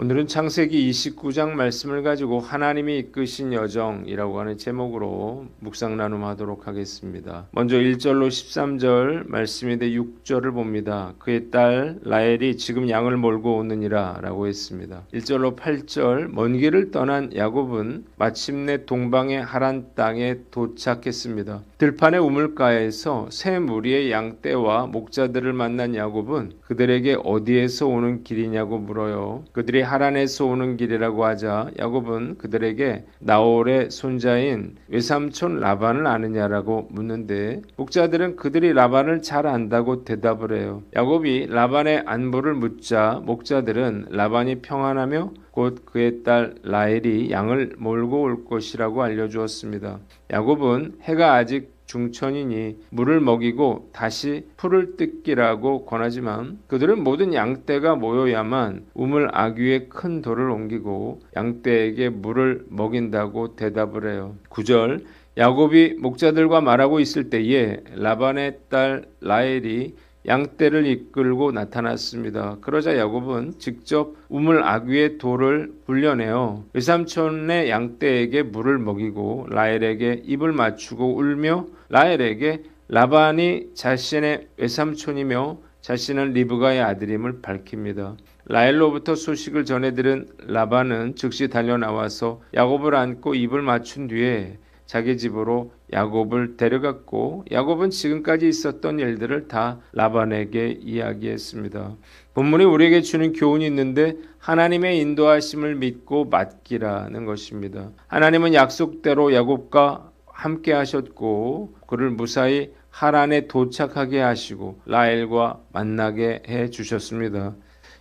오늘은 창세기 29장 말씀을 가지고 하나님이 이끄신 여정이라고 하는 제목으로 묵상 나눔하도록 하겠습니다. 먼저 1절로 13절 말씀인데 6절을 봅니다. 그의 딸 라헬이 지금 양을 몰고 오느니라 라고 했습니다. 1절로 8절 먼 길을 떠난 야곱은 마침내 동방의 하란 땅에 도착했습니다. 들판의 우물가에서 새 무리의 양떼와 목자들을 만난 야곱은 그들에게 어디에서 오는 길이냐고 물어요. 그들이 하란에서 오는 길이라고 하자 야곱은 그들에게 나홀의 손자인 외삼촌 라반을 아느냐라고 묻는데 목자들은 그들이 라반을 잘 안다고 대답을 해요. 야곱이 라반의 안부를 묻자 목자들은 라반이 평안하며 곧 그의 딸 라헬이 양을 몰고 올 것이라고 알려주었습니다. 야곱은 해가 아직 중천이니 물을 먹이고 다시 풀을 뜯기라고 권하지만 그들은 모든 양떼가 모여야만 우물 아귀에 큰 돌을 옮기고 양떼에게 물을 먹인다고 대답을 해요. 9절 야곱이 목자들과 말하고 있을 때에 라반의 딸 라헬이 양떼를 이끌고 나타났습니다. 그러자 야곱은 직접 우물 아귀의 돌을 불려내어 외삼촌의 양떼에게 물을 먹이고 라헬에게 입을 맞추고 울며 라헬에게 라반이 자신의 외삼촌이며 자신은 리브가의 아들임을 밝힙니다. 라헬로부터 소식을 전해들은 라반은 즉시 달려나와서 야곱을 안고 입을 맞춘 뒤에 자기 집으로 야곱을 데려갔고 야곱은 지금까지 있었던 일들을 다 라반에게 이야기했습니다. 본문이 우리에게 주는 교훈이 있는데 하나님의 인도하심을 믿고 맡기라는 것입니다. 하나님은 약속대로 야곱과 함께 하셨고 그를 무사히 하란에 도착하게 하시고 라헬과 만나게 해 주셨습니다.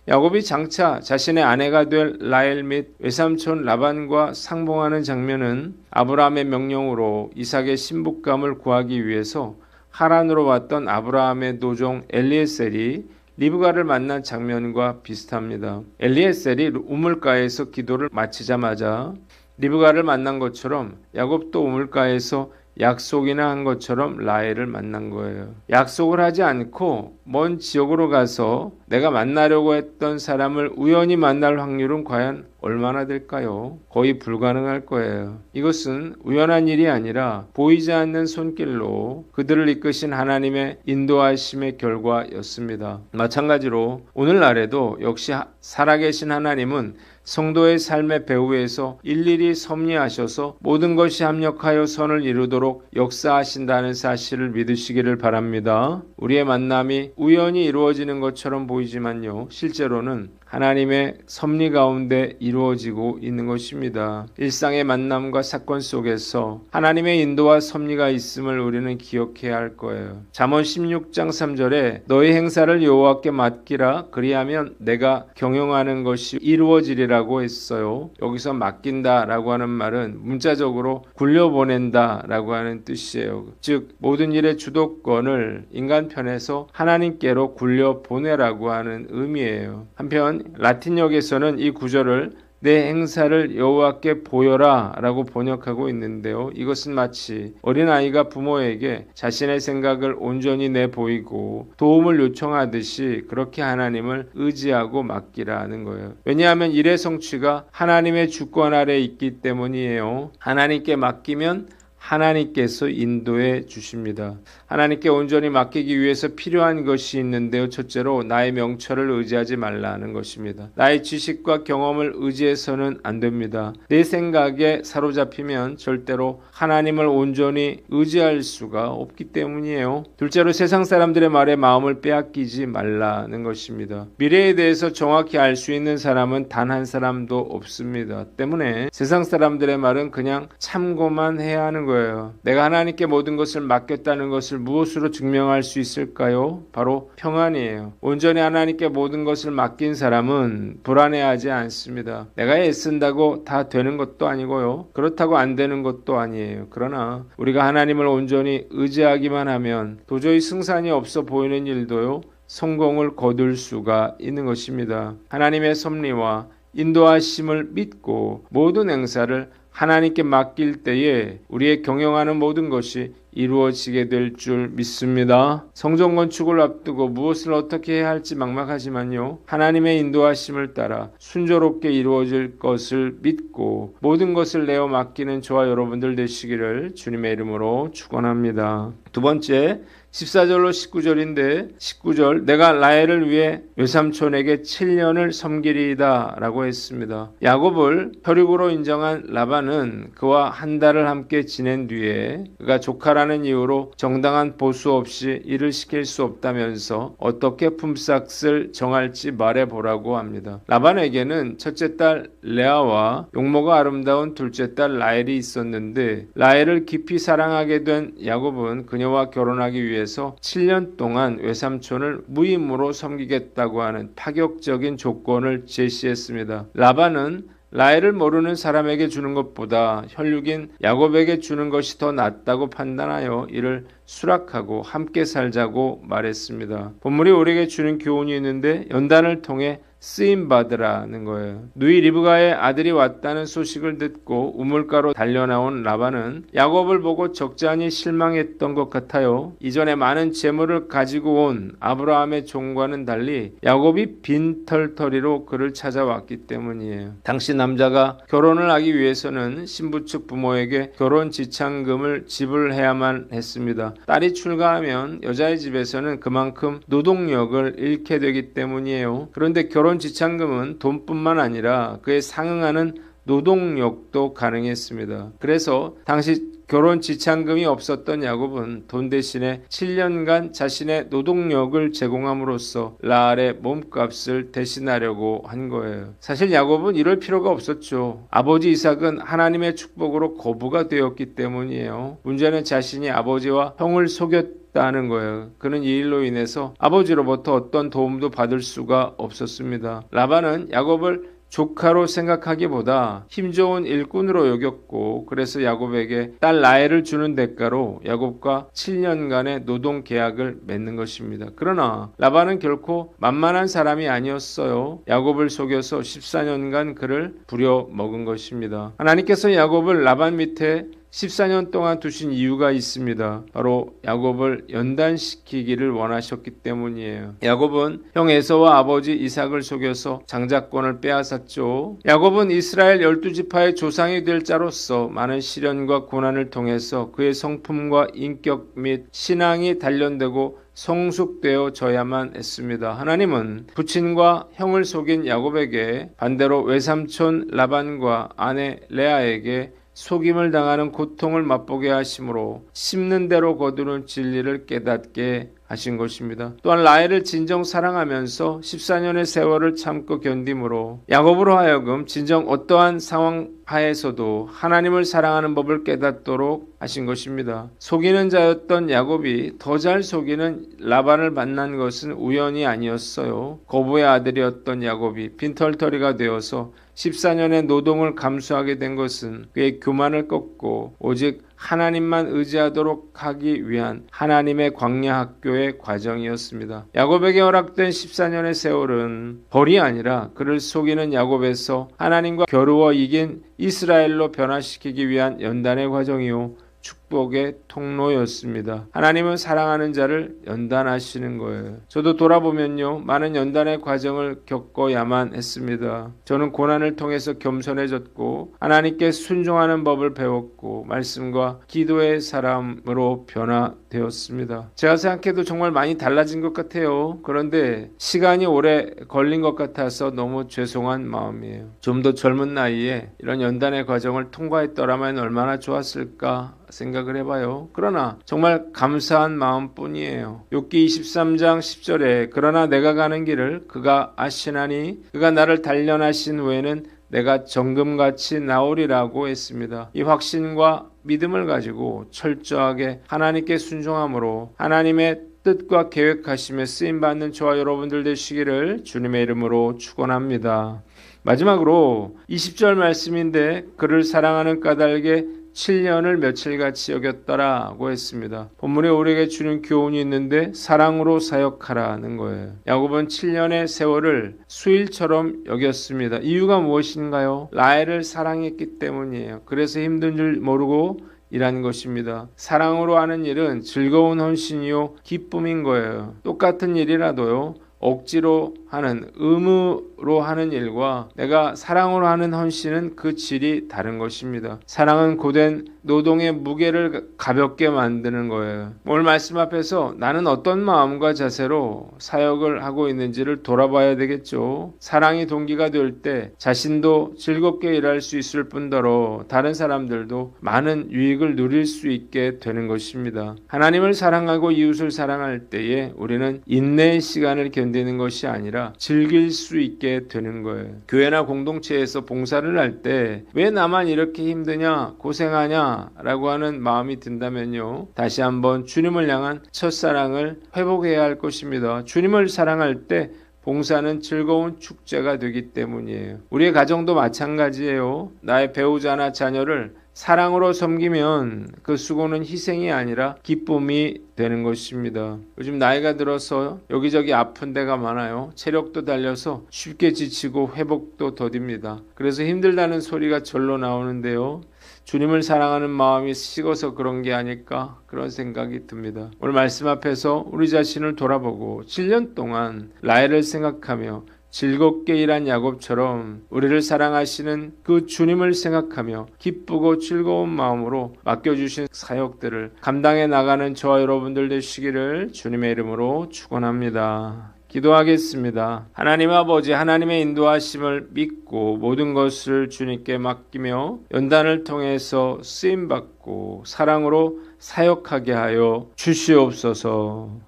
야곱이 장차 자신의 아내가 될 라헬 및 외삼촌 라반과 상봉하는 장면은 아브라함의 명령으로 이삭의 신부감을 구하기 위해서 하란으로 왔던 아브라함의 노종 엘리에셀이 리브가를 만난 장면과 비슷합니다. 엘리에셀이 우물가에서 기도를 마치자마자 리브가를 만난 것처럼 야곱도 우물가에서 약속이나 한 것처럼 라헬을 만난 거예요. 약속을 하지 않고 먼 지역으로 가서 내가 만나려고 했던 사람을 우연히 만날 확률은 과연 얼마나 될까요? 거의 불가능할 거예요. 이것은 우연한 일이 아니라 보이지 않는 손길로 그들을 이끄신 하나님의 인도하심의 결과였습니다. 마찬가지로 오늘날에도 역시 살아계신 하나님은 성도의 삶의 배후에서 일일이 섭리하셔서 모든 것이 합력하여 선을 이루도록 역사하신다는 사실을 믿으시기를 바랍니다. 우리의 만남이 우연히 이루어지는 것처럼 보이지만요. 실제로는 하나님의 섭리 가운데 이루어지고 있는 것입니다. 일상의 만남과 사건 속에서 하나님의 인도와 섭리가 있음을 우리는 기억해야 할 거예요. 잠언 16장 3절에 너희 행사를 여호와께 맡기라 그리하면 내가 경영하는 것이 이루어지리라고 했어요. 여기서 맡긴다라고 하는 말은 문자적으로 굴려보낸다라고 하는 뜻이에요. 즉 모든 일의 주도권을 인간 편에서 하나님께로 굴려보내라고 하는 의미예요. 한편 라틴역에서는 이 구절을 내 행사를 여호와께 보여라 라고 번역하고 있는데요. 이것은 마치 어린아이가 부모에게 자신의 생각을 온전히 내보이고 도움을 요청하듯이 그렇게 하나님을 의지하고 맡기라는 거예요. 왜냐하면 일의 성취가 하나님의 주권 아래 있기 때문이에요. 하나님께 맡기면 하나님께서 인도해 주십니다. 하나님께 온전히 맡기기 위해서 필요한 것이 있는데요. 첫째로 나의 명철을 의지하지 말라는 것입니다. 나의 지식과 경험을 의지해서는 안 됩니다. 내 생각에 사로잡히면 절대로 하나님을 온전히 의지할 수가 없기 때문이에요. 둘째로 세상 사람들의 말에 마음을 빼앗기지 말라는 것입니다. 미래에 대해서 정확히 알 수 있는 사람은 단 한 사람도 없습니다. 때문에 세상 사람들의 말은 그냥 참고만 해야 하는 거예요. 내가 하나님께 모든 것을 맡겼다는 것을 무엇으로 증명할 수 있을까요? 바로 평안이에요. 온전히 하나님께 모든 것을 맡긴 사람은 불안해하지 않습니다. 내가 애쓴다고 다 되는 것도 아니고요. 그렇다고 안 되는 것도 아니에요. 그러나 우리가 하나님을 온전히 의지하기만 하면 도저히 승산이 없어 보이는 일도요. 성공을 거둘 수가 있는 것입니다. 하나님의 섭리와 인도하심을 믿고 모든 행사를 하나님께 맡길 때에 우리의 경영하는 모든 것이 이루어지게 될 줄 믿습니다. 성전 건축을 앞두고 무엇을 어떻게 해야 할지 막막하지만요, 하나님의 인도하심을 따라 순조롭게 이루어질 것을 믿고 모든 것을 내어 맡기는 저와 여러분들 되시기를 주님의 이름으로 축원합니다. 두 번째, 14절로 19절인데 19절, 내가 라헬을 위해 외삼촌에게 7년을 섬기리이다 라고 했습니다. 야곱을 혈육으로 인정한 라반은 그와 한 달을 함께 지낸 뒤에 그가 조카라는 이유로 정당한 보수 없이 일을 시킬 수 없다면서 어떻게 품삯을 정할지 말해보라고 합니다. 라반에게는 첫째 딸 레아와 용모가 아름다운 둘째 딸 라헬이 있었는데, 라헬을 깊이 사랑하게 된 야곱은 그녀와 결혼하기 위해 7년 동안 외삼촌을 무임으로 섬기겠다고 하는 파격적인 조건을 제시했습니다. 라반은 라헬을 모르는 사람에게 주는 것보다 혈육인 야곱에게 주는 것이 더 낫다고 판단하여 이를 수락하고 함께 살자고 말했습니다. 본문이 우리에게 주는 교훈이 있는데, 연단을 통해 쓰임받으라는 거예요. 누이 리브가의 아들이 왔다는 소식을 듣고 우물가로 달려나온 라반은 야곱을 보고 적잖이 실망했던 것 같아요. 이전에 많은 재물을 가지고 온 아브라함의 종과는 달리 야곱이 빈털터리로 그를 찾아왔기 때문이에요. 당시 남자가 결혼을 하기 위해서는 신부 측 부모에게 결혼 지참금을 지불해야만 했습니다. 딸이 출가하면 여자의 집에서는 그만큼 노동력을 잃게 되기 때문이에요. 그런데 결혼 지참금은 돈뿐만 아니라 그에 상응하는 노동력도 가능했습니다. 그래서 당시 결혼 지참금이 없었던 야곱은 돈 대신에 7년간 자신의 노동력을 제공함으로써 라헬의 몸값을 대신하려고 한 거예요. 사실 야곱은 이럴 필요가 없었죠. 아버지 이삭은 하나님의 축복으로 거부가 되었기 때문이에요. 문제는 자신이 아버지와 형을 속였다는 거예요. 그는 이 일로 인해서 아버지로부터 어떤 도움도 받을 수가 없었습니다. 라반은 야곱을 조카로 생각하기보다 힘 좋은 일꾼으로 여겼고, 그래서 야곱에게 딸 라헬을 주는 대가로 야곱과 7년간의 노동 계약을 맺는 것입니다. 그러나 라반은 결코 만만한 사람이 아니었어요. 야곱을 속여서 14년간 그를 부려먹은 것입니다. 하나님께서 야곱을 라반 밑에 14년 동안 두신 이유가 있습니다. 바로 야곱을 연단시키기를 원하셨기 때문이에요. 야곱은 형 에서와 아버지 이삭을 속여서 장자권을 빼앗았죠. 야곱은 이스라엘 12지파의 조상이 될 자로서 많은 시련과 고난을 통해서 그의 성품과 인격 및 신앙이 단련되고 성숙되어져야만 했습니다. 하나님은 부친과 형을 속인 야곱에게 반대로 외삼촌 라반과 아내 레아에게 속임을 당하는 고통을 맛보게 하심으로 심는 대로 거두는 진리를 깨닫게 하신 것입니다. 또한 라헬을 진정 사랑하면서 14년의 세월을 참고 견딤으로 야곱으로 하여금 진정 어떠한 상황 하에서도 하나님을 사랑하는 법을 깨닫도록 하신 것입니다. 속이는 자였던 야곱이 더 잘 속이는 라반을 만난 것은 우연이 아니었어요. 거부의 아들이었던 야곱이 빈털터리가 되어서 14년의 노동을 감수하게 된 것은 그의 교만을 꺾고 오직 하나님만 의지하도록 하기 위한 하나님의 광야 학교의 과정이었습니다. 야곱에게 허락된 14년의 세월은 벌이 아니라 그를 속이는 야곱에서 하나님과 겨루어 이긴 이스라엘로 변화시키기 위한 연단의 과정이요 축복의 통로였습니다. 하나님은 사랑하는 자를 연단하시는 거예요. 저도 돌아보면요, 많은 연단의 과정을 겪어야만 했습니다. 저는 고난을 통해서 겸손해졌고 하나님께 순종하는 법을 배웠고 말씀과 기도의 사람으로 변화되었습니다. 제가 생각해도 정말 많이 달라진 것 같아요. 그런데 시간이 오래 걸린 것 같아서 너무 죄송한 마음이에요. 좀 더 젊은 나이에 이런 연단의 과정을 통과했더라면 얼마나 좋았을까 생각을 해봐요. 그러나 정말 감사한 마음뿐이에요. 욥기 23장 10절에 그러나 내가 가는 길을 그가 아시나니 그가 나를 단련하신 후에는 내가 정금같이 나오리라고 했습니다. 이 확신과 믿음을 가지고 철저하게 하나님께 순종함으로 하나님의 뜻과 계획하심에 쓰임받는 저와 여러분들 되시기를 주님의 이름으로 축원합니다. 마지막으로 20절 말씀인데 그를 사랑하는 까닭에 7년을 며칠같이 여겼더라고 했습니다. 본문에 우리에게 주는 교훈이 있는데 사랑으로 사역하라는 거예요. 야곱은 7년의 세월을 수일처럼 여겼습니다. 이유가 무엇인가요? 라헬을 사랑했기 때문이에요. 그래서 힘든 줄 모르고 일한 것입니다. 사랑으로 하는 일은 즐거운 헌신이요 기쁨인 거예요. 똑같은 일이라도요 억지로 하는 의무로 하는 일과 내가 사랑으로 하는 헌신은 그 질이 다른 것입니다. 사랑은 고된 노동의 무게를 가볍게 만드는 거예요. 오늘 말씀 앞에서 나는 어떤 마음과 자세로 사역을 하고 있는지를 돌아봐야 되겠죠. 사랑이 동기가 될 때 자신도 즐겁게 일할 수 있을 뿐더러 다른 사람들도 많은 유익을 누릴 수 있게 되는 것입니다. 하나님을 사랑하고 이웃을 사랑할 때에 우리는 인내의 시간을 견디는 것이 아니라 즐길 수 있게 되는 거예요. 교회나 공동체에서 봉사를 할 때 왜 나만 이렇게 힘드냐 고생하냐 라고 하는 마음이 든다면요 다시 한번 주님을 향한 첫사랑을 회복해야 할 것입니다. 주님을 사랑할 때 봉사는 즐거운 축제가 되기 때문이에요. 우리의 가정도 마찬가지예요. 나의 배우자나 자녀를 사랑으로 섬기면 그 수고는 희생이 아니라 기쁨이 되는 것입니다. 요즘 나이가 들어서 여기저기 아픈 데가 많아요. 체력도 달려서 쉽게 지치고 회복도 더딥니다. 그래서 힘들다는 소리가 절로 나오는데요. 주님을 사랑하는 마음이 식어서 그런 게 아닐까 그런 생각이 듭니다. 오늘 말씀 앞에서 우리 자신을 돌아보고 7년 동안 라헬을 생각하며 즐겁게 일한 야곱처럼 우리를 사랑하시는 그 주님을 생각하며 기쁘고 즐거운 마음으로 맡겨주신 사역들을 감당해 나가는 저와 여러분들 되시기를 주님의 이름으로 축원합니다. 기도하겠습니다. 하나님 아버지, 하나님의 인도하심을 믿고 모든 것을 주님께 맡기며 연단을 통해서 쓰임받고 사랑으로 사역하게 하여 주시옵소서.